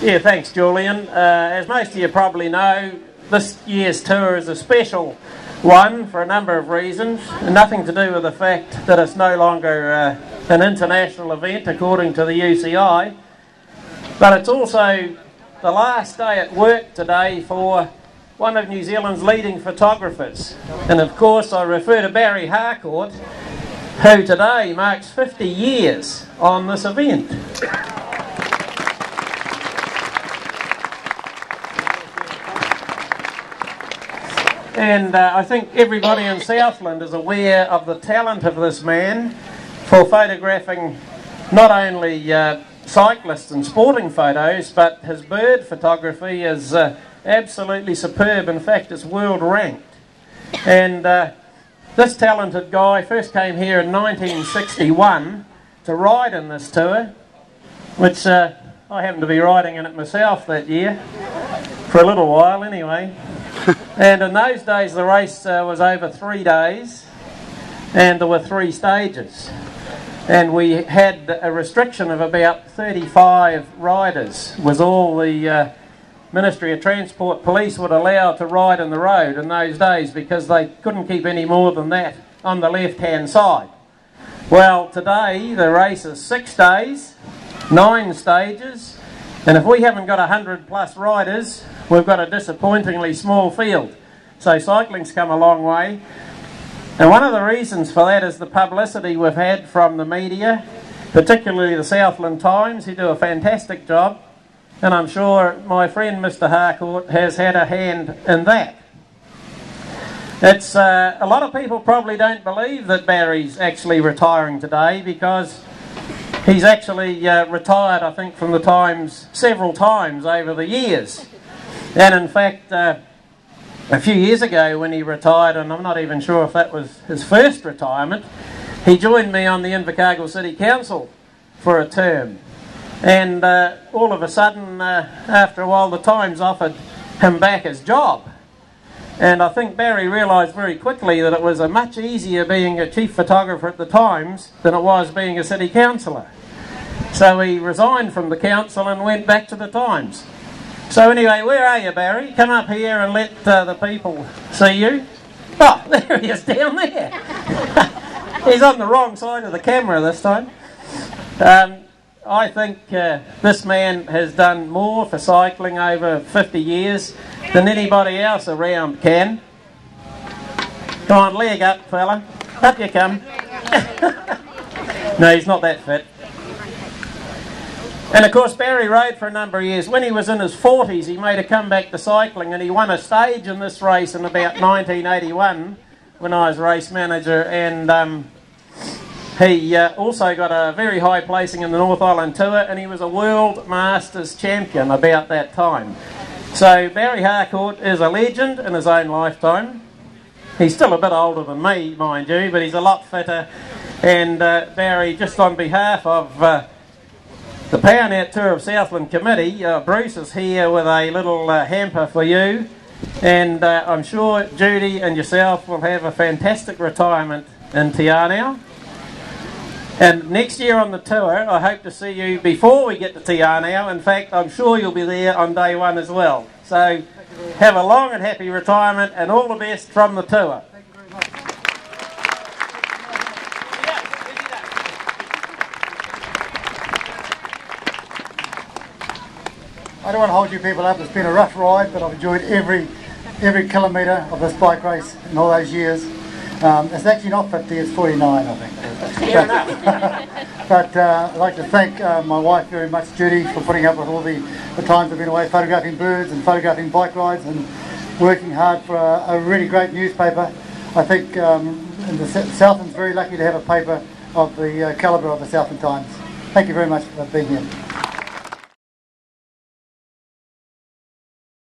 Yeah, thanks, Julian. As most of you probably know, this year's tour is a special one for a number of reasons. Nothing to do with the fact that it's no longer an international event according to the UCI, but it's also the last day at work today for one of New Zealand's leading photographers. And of course I refer to Barry Harcourt, who today marks 50 years on this event. And I think everybody in Southland is aware of the talent of this man for photographing not only cyclists and sporting photos, but his bird photography is absolutely superb. In fact, it's world ranked. And this talented guy first came here in 1961 to ride in this tour, which I happened to be riding in it myself that year, for a little while anyway. And in those days the race was over 3 days, and there were 3 stages. And we had a restriction of about 35 riders, was all the Ministry of Transport police would allow to ride in the road in those days, because they couldn't keep any more than that on the left-hand side. Well, today the race is 6 days, 9 stages, and if we haven't got 100 plus riders, we've got a disappointingly small field. So cycling's come a long way. And one of the reasons for that is the publicity we've had from the media, particularly the Southland Times, who do a fantastic job. And I'm sure my friend Mr. Harcourt has had a hand in that. It's a lot of people probably don't believe that Barry's actually retiring today, because he's actually retired, I think, from the Times several times over the years. And in fact, a few years ago when he retired, and I'm not even sure if that was his first retirement, he joined me on the Invercargill City Council for a term. And all of a sudden, after a while, the Times offered him back his job. And I think Barry realised very quickly that it was a much easier being a chief photographer at the Times than it was being a city councillor. So he resigned from the council and went back to the Times. So anyway, where are you, Barry? Come up here and let the people see you. Oh, there he is down there. He's on the wrong side of the camera this time. I think this man has done more for cycling over 50 years than anybody else around can. Come on, leg up, fella. Up you come. No, he's not that fit. And of course Barry rode for a number of years. When he was in his 40s he made a comeback to cycling, and he won a stage in this race in about 1981 when I was race manager, and he also got a very high placing in the North Island Tour, and he was a World Masters champion about that time. So Barry Harcourt is a legend in his own lifetime. He's still a bit older than me, mind you, but he's a lot fitter. And Barry, just on behalf of the PowerNet Tour of Southland Committee, Bruce is here with a little hamper for you, and I'm sure Judy and yourself will have a fantastic retirement in Te Anau. And next year on the tour, I hope to see you before we get to Te Anau. In fact, I'm sure you'll be there on day 1 as well. So have a long and happy retirement, and all the best from the tour. Thank you very much. I don't want to hold you people up. It's been a rough ride, but I've enjoyed every kilometre of this bike race in all those years. It's actually not 50, it's 49, I think. But I'd like to thank my wife very much, Judy, for putting up with all the times I've been away photographing birds and photographing bike rides and working hard for a really great newspaper. I think the Southland's very lucky to have a paper of the calibre of the Southland Times. Thank you very much for being here.